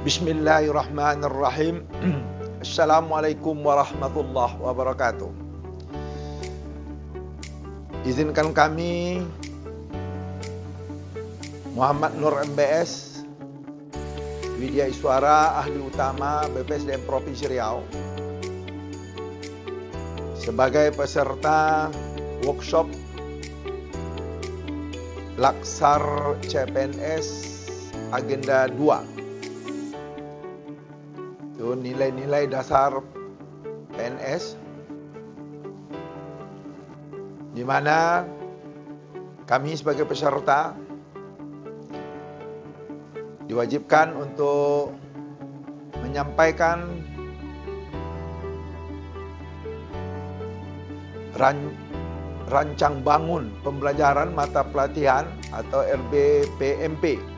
Bismillahirrahmanirrahim. Assalamualaikum warahmatullahi wabarakatuh. Izinkan kami, Muhammad Nur MBS, Widya Iswara, Ahli Utama BPSDM Provinsi Riau, sebagai peserta workshop Laksar CPNS Agenda 2. Itu nilai-nilai dasar PNS, di mana kami sebagai peserta diwajibkan untuk menyampaikan rancang bangun pembelajaran mata pelatihan atau RBPMP.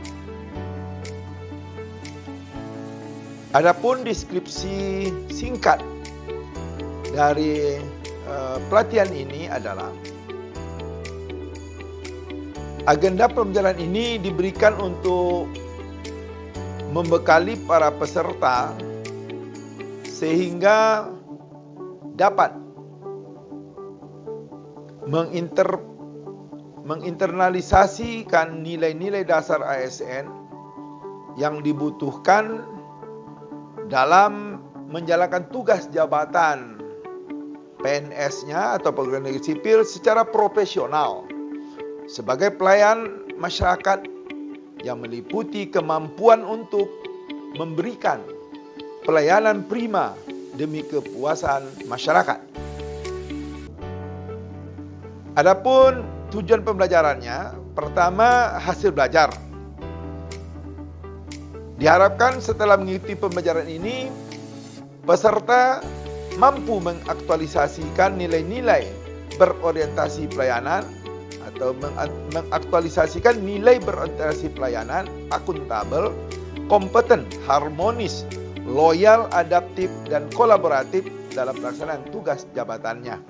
Adapun deskripsi singkat dari pelatihan ini adalah agenda pembelajaran ini diberikan untuk membekali para peserta sehingga dapat menginternalisasikan nilai-nilai dasar ASN yang dibutuhkan dalam menjalankan tugas jabatan PNS-nya atau pegawai negeri sipil secara profesional sebagai pelayan masyarakat yang meliputi kemampuan untuk memberikan pelayanan prima demi kepuasan masyarakat. Adapun tujuan pembelajarannya, pertama, hasil belajar. Diharapkan setelah mengikuti pembelajaran ini, peserta mampu mengaktualisasikan nilai-nilai berorientasi pelayanan atau mengaktualisasikan nilai berorientasi pelayanan, akuntabel, kompeten, harmonis, loyal, adaptif, dan kolaboratif dalam pelaksanaan tugas jabatannya.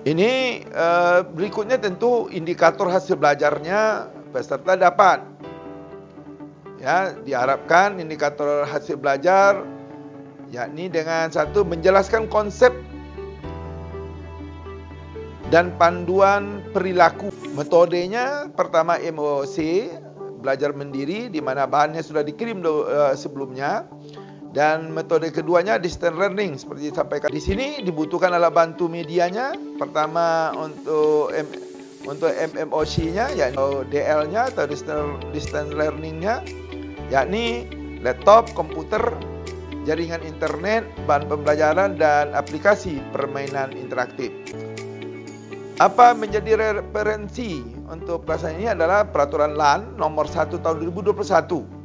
Ini berikutnya tentu indikator hasil belajarnya peserta dapat. Ya, diharapkan indikator hasil belajar yakni dengan satu, menjelaskan konsep dan panduan perilaku. Metodenya pertama MOC, belajar mandiri, di mana bahannya sudah dikirim sebelumnya. Dan metode keduanya distance learning, seperti disampaikan di sini. Dibutuhkan alat bantu medianya. Pertama untuk MMOC-nya, yakni DL-nya atau distance learning-nya, yakni laptop, komputer, jaringan internet, bahan pembelajaran, dan aplikasi permainan interaktif. Apa menjadi referensi untuk pelaksanaan ini adalah Peraturan LAN nomor 1 tahun 2021.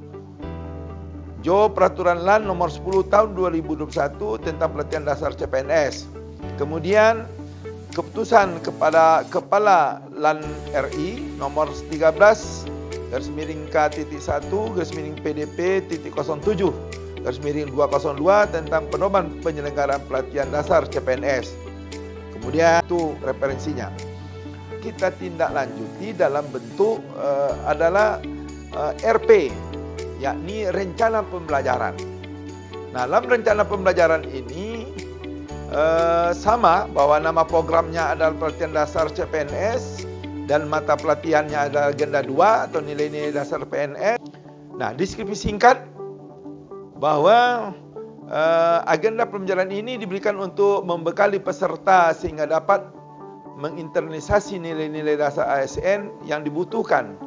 Peraturan LAN nomor 10 tahun 2021 tentang pelatihan dasar CPNS. Kemudian keputusan Kepala LAN RI nomor 13 /PDP.07/202 tentang pedoman penyelenggaraan pelatihan dasar CPNS. Kemudian itu referensinya. Kita tindak lanjuti dalam bentuk adalah RP, yakni rencana pembelajaran. Nah, dalam rencana pembelajaran ini sama bahwa nama programnya adalah pelatihan dasar CPNS dan mata pelatihannya adalah agenda 2 atau nilai-nilai dasar PNS. Nah, deskripsi singkat bahwa agenda pembelajaran ini diberikan untuk membekali peserta sehingga dapat menginternalisasi nilai-nilai dasar ASN yang dibutuhkan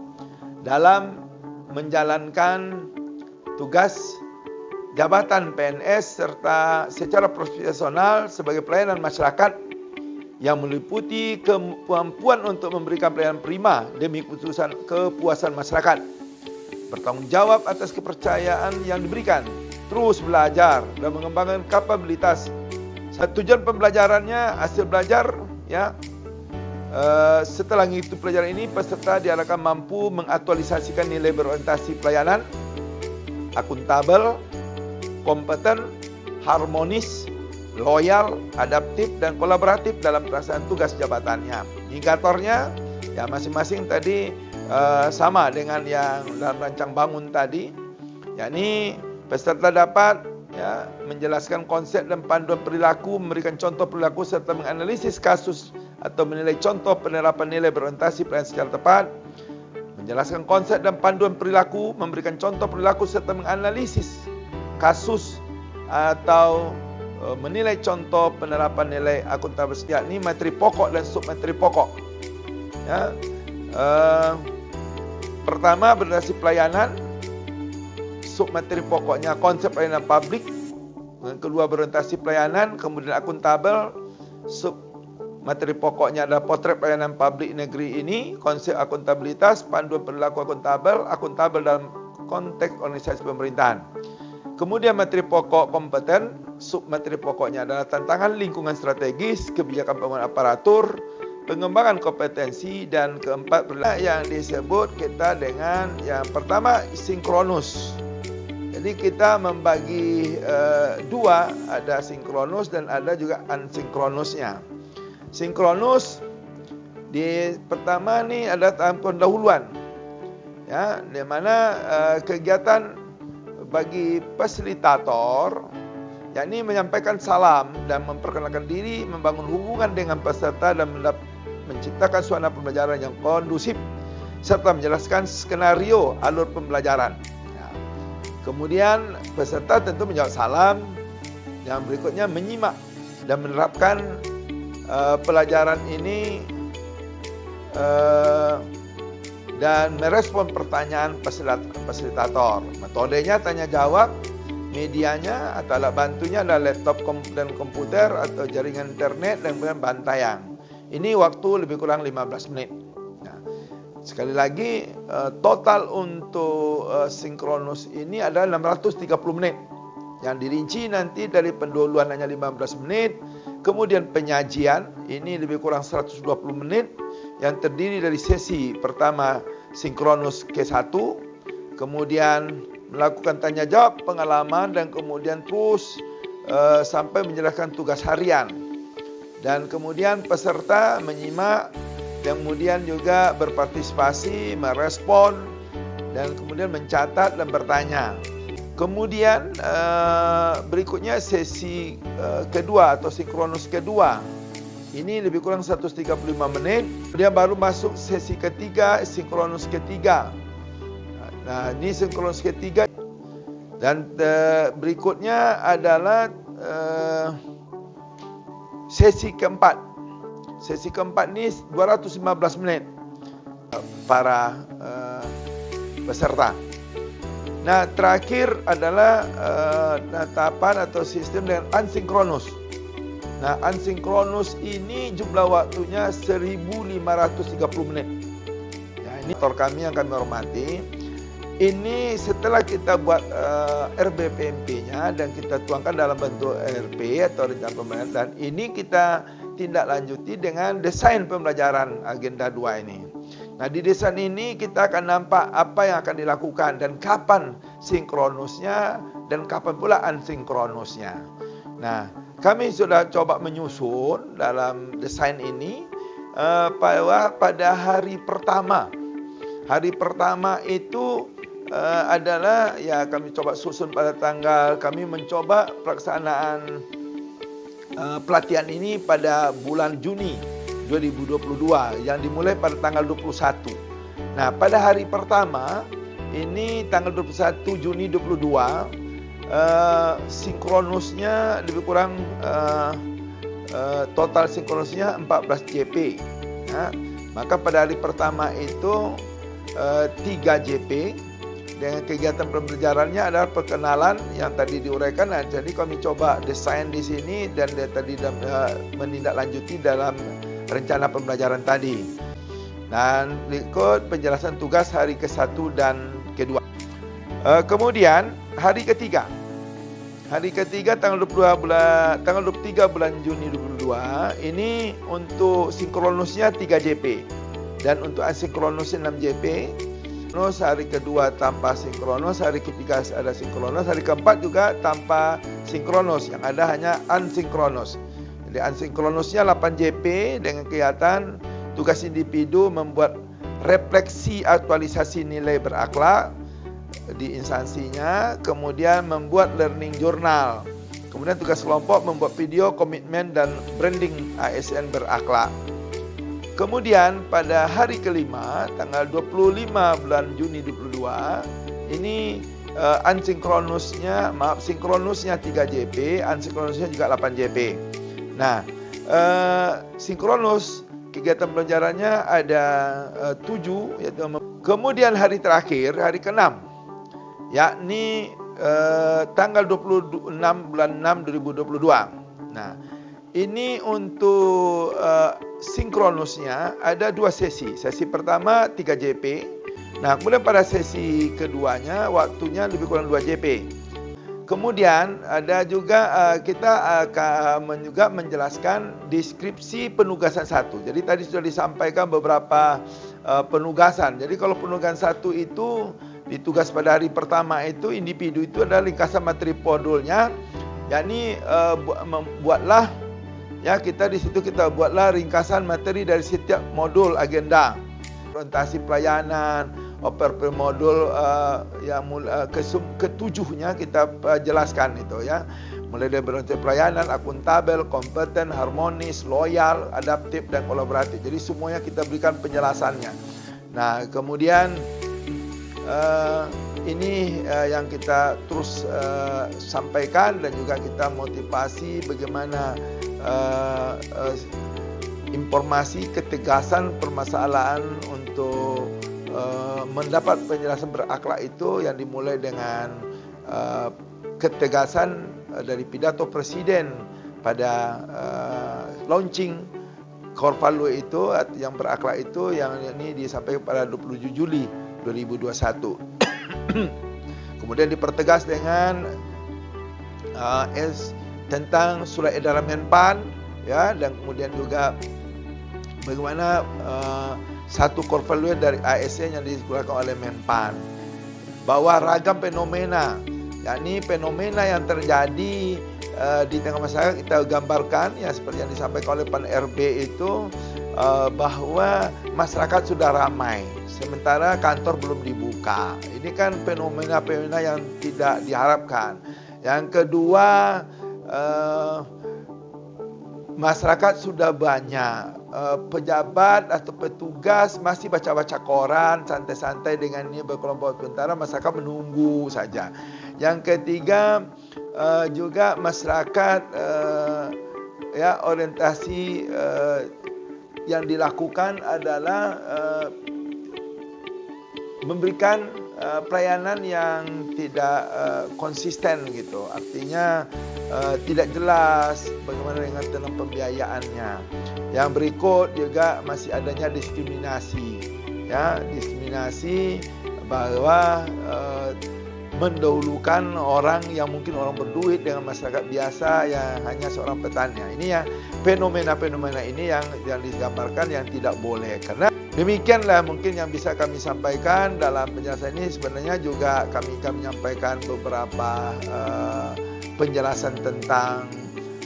dalam menjalankan tugas jabatan PNS serta secara profesional sebagai pelayanan masyarakat yang meliputi kemampuan untuk memberikan pelayanan prima demi kepuasan masyarakat, bertanggung jawab atas kepercayaan yang diberikan, terus belajar dan mengembangkan kapabilitas. Tujuan pembelajarannya, hasil belajar, ya. Setelah mengikuti pelajaran ini, peserta diharapkan mampu mengaktualisasikan nilai berorientasi pelayanan, akuntabel, kompeten, harmonis, loyal, adaptif, dan kolaboratif dalam pelaksanaan tugas jabatannya. Indikatornya, ya masing-masing tadi sama dengan yang dalam rancang bangun tadi, yakni peserta dapat menjelaskan konsep dan panduan perilaku, memberikan contoh perilaku serta menganalisis kasus atau menilai contoh penerapan nilai berorientasi pelayanan secara tepat, menjelaskan konsep dan panduan perilaku, memberikan contoh perilaku serta menganalisis kasus atau menilai contoh penerapan nilai akuntabilitas, yakni materi pokok dan submateri pokok. Pertama berdasarkan pelayanan, submateri pokoknya konsep pelayanan publik, yang kedua berorientasi pelayanan, kemudian akuntabel. Submateri pokoknya adalah potret pelayanan publik negeri ini, konsep akuntabilitas, panduan perilaku akuntabel dalam konteks organisasi pemerintahan. Kemudian materi pokok kompeten, submateri pokoknya adalah tantangan lingkungan strategis, kebijakan pembangunan aparatur, pengembangan kompetensi, dan keempat yang disebut kita dengan yang pertama sinkronus. Jadi kita membagi dua, ada sinkronus dan ada juga unsinkronusnya. Sinkronus di pertama ni ada tahap pendahuluan, di mana kegiatan bagi fasilitator, yakni menyampaikan salam dan memperkenalkan diri, membangun hubungan dengan peserta dan menciptakan suasana pembelajaran yang kondusif serta menjelaskan skenario alur pembelajaran. Kemudian peserta tentu menjawab salam. Yang berikutnya menyimak dan menerapkan pelajaran ini dan merespon pertanyaan fasilitator. Metodenya tanya jawab, medianya atau alat bantunya adalah laptop dan komputer atau jaringan internet dan kemudian bantayang. Ini waktu lebih kurang 15 menit. Sekali lagi, total untuk sinkronus ini adalah 630 menit. Yang dirinci nanti dari pendahuluan hanya 15 menit, kemudian penyajian ini lebih kurang 120 menit, yang terdiri dari sesi pertama sinkronus K1, kemudian melakukan tanya jawab, pengalaman, dan kemudian terus sampai menjelaskan tugas harian. Dan kemudian peserta menyimak, dan kemudian juga berpartisipasi, merespon, dan kemudian mencatat dan bertanya. Kemudian berikutnya sesi kedua atau sinkronus kedua. Ini lebih kurang 135 menit. Kemudian baru masuk sesi ketiga, sinkronus ketiga. Nah, ini sinkronus ketiga. Dan berikutnya adalah sesi keempat. Sesi keempat ini 215 menit para peserta. Nah, terakhir adalah tahapan atau sistem dengan unsinkronus. Nah, unsinkronus ini jumlah waktunya 1530 menit. Ya, ini tor kami yang kami hormati. Ini setelah kita buat RBPMP-nya dan kita tuangkan dalam bentuk RP atau rencana pembelajaran, dan ini kita tindak lanjuti dengan desain pembelajaran agenda 2 ini. Nah, di desain ini kita akan nampak apa yang akan dilakukan dan kapan sinkronusnya dan kapan pula unsinkronusnya. Nah, kami sudah coba menyusun dalam desain ini pada hari pertama. Hari pertama itu adalah kami coba susun pada tanggal, kami mencoba pelaksanaan pelatihan ini pada bulan Juni 2022 yang dimulai pada tanggal 21. Nah, pada hari pertama ini tanggal 21 Juni 2022 sinkronusnya lebih kurang total sinkronusnya 14 JP. Maka pada hari pertama itu 3 JP dengan kegiatan pembelajarannya adalah perkenalan yang tadi diuraikan. Nah, jadi kami coba desain di sini dan dia tadi menindaklanjuti dalam rencana pembelajaran tadi. Dan berikut penjelasan tugas hari ke-1 dan ke-2. Kemudian hari ketiga. Hari ketiga tanggal 23 bulan Juni 2022 ini untuk sinkronusnya 3 JP dan untuk asinkronusnya 6 JP. Hari kedua tanpa sinkronus, hari ketiga ada sinkronus, hari keempat juga tanpa sinkronus, yang ada hanya unsinkronus. Jadi unsinkronusnya 8 JP dengan kegiatan tugas individu membuat refleksi aktualisasi nilai berakhlak di instansinya, kemudian membuat learning journal. Kemudian tugas kelompok membuat video komitmen dan branding ASN berakhlak. Kemudian pada hari kelima, tanggal 25 bulan Juni 2022, ini sinkronusnya 3 JP, ansinkronusnya juga 8 JP. Nah, sinkronus kegiatan pelajarannya ada 7, yaitu kemudian hari terakhir, hari ke-6, yakni tanggal 26 bulan 6 2022. Nah, ini untuk sinkronusnya ada 2 sesi. Sesi pertama 3 JP. Nah, kemudian pada sesi keduanya waktunya lebih kurang 2 JP. Kemudian ada juga kita akan juga menjelaskan deskripsi penugasan 1. Jadi tadi sudah disampaikan beberapa penugasan. Jadi kalau penugasan 1 itu ditugas pada hari pertama itu individu itu adalah ringkasan materi modulnya, yakni buatlah ya kita di situ kita buatlah ringkasan materi dari setiap modul agenda, orientasi pelayanan, per modul yang ketujuhnya kita jelaskan itu ya, mulai dari orientasi pelayanan, akuntabel, kompeten, harmonis, loyal, adaptif dan kolaboratif. Jadi semuanya kita berikan penjelasannya. Nah, kemudian ini yang kita terus sampaikan dan juga kita motivasi bagaimana informasi ketegasan permasalahan untuk mendapat penjelasan berakhlak itu yang dimulai dengan ketegasan dari pidato presiden pada launching core value itu yang berakhlak itu yang ini disampaikan pada 27 Juli 2021. Kemudian dipertegas dengan tentang surat edaran Menpan ya, dan kemudian juga bagaimana satu core value dari ASN yang dikeluarkan oleh Menpan, bahwa ragam fenomena, yakni fenomena yang terjadi di tengah masyarakat kita gambarkan ya seperti yang disampaikan oleh Pan RB itu, bahwa masyarakat sudah ramai sementara kantor belum dibuka. Ini kan fenomena-fenomena yang tidak diharapkan. Yang kedua, masyarakat sudah banyak, pejabat atau petugas masih baca-baca koran, santai-santai dengan ini berkelompok, sementara masyarakat menunggu saja. Yang ketiga, juga masyarakat ya orientasi yang dilakukan adalah memberikan pelayanan yang tidak konsisten gitu. Artinya tidak jelas bagaimana dengan tentang pembiayaannya. Yang berikut juga masih adanya diskriminasi. Ya, diskriminasi bahwa mendahulukan orang yang mungkin orang berduit dengan masyarakat biasa yang hanya seorang petani. Ini ya fenomena-fenomena ini yang digambarkan yang tidak boleh. Karena demikianlah mungkin yang bisa kami sampaikan dalam penjelasan ini. Sebenarnya juga kami menyampaikan beberapa penjelasan tentang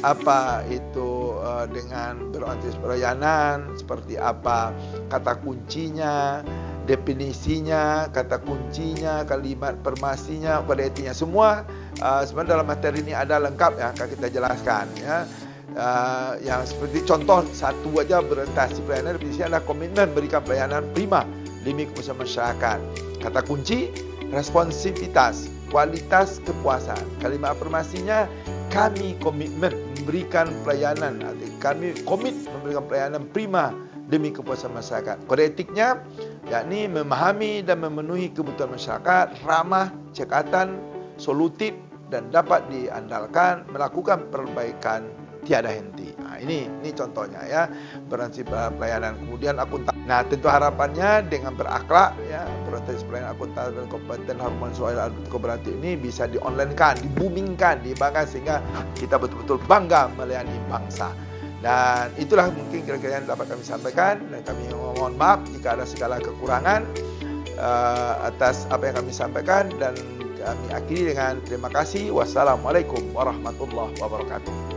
apa itu dengan berorientasi pelayanan, seperti apa kata kuncinya, definisinya, kata kuncinya, kalimat permasinya, pada intinya semua sebenarnya dalam materi ini ada lengkap ya, akan kita jelaskan ya. Yang seperti contoh satu aja berorientasi pelayanan, definisinya adalah komitmen berikan pelayanan prima demi kepuasan masyarakat. Kata kunci responsivitas, kualitas kepuasan. Kalimat afirmasinya kami komitmen memberikan pelayanan, kami komit memberikan pelayanan prima demi kepuasan masyarakat. Kode etiknya yakni memahami dan memenuhi kebutuhan masyarakat, ramah, cekatan, solutif dan dapat diandalkan, melakukan perbaikan tiada henti. Nah, ini contohnya ya, berorientasi pelayanan. Kemudian akuntabel. Nah, tentu harapannya dengan berakhlak ya, berorientasi pelayanan akuntabel dan kompeten, harmonis, loyal, adaptif, kooperatif ini bisa di-online-kan, di-booming-kan, dibanggakan sehingga kita betul-betul bangga melayani bangsa. Dan itulah mungkin kira-kira yang dapat kami sampaikan, dan kami mohon maaf jika ada segala kekurangan atas apa yang kami sampaikan, dan kami akhiri dengan terima kasih. Wassalamualaikum warahmatullahi wabarakatuh.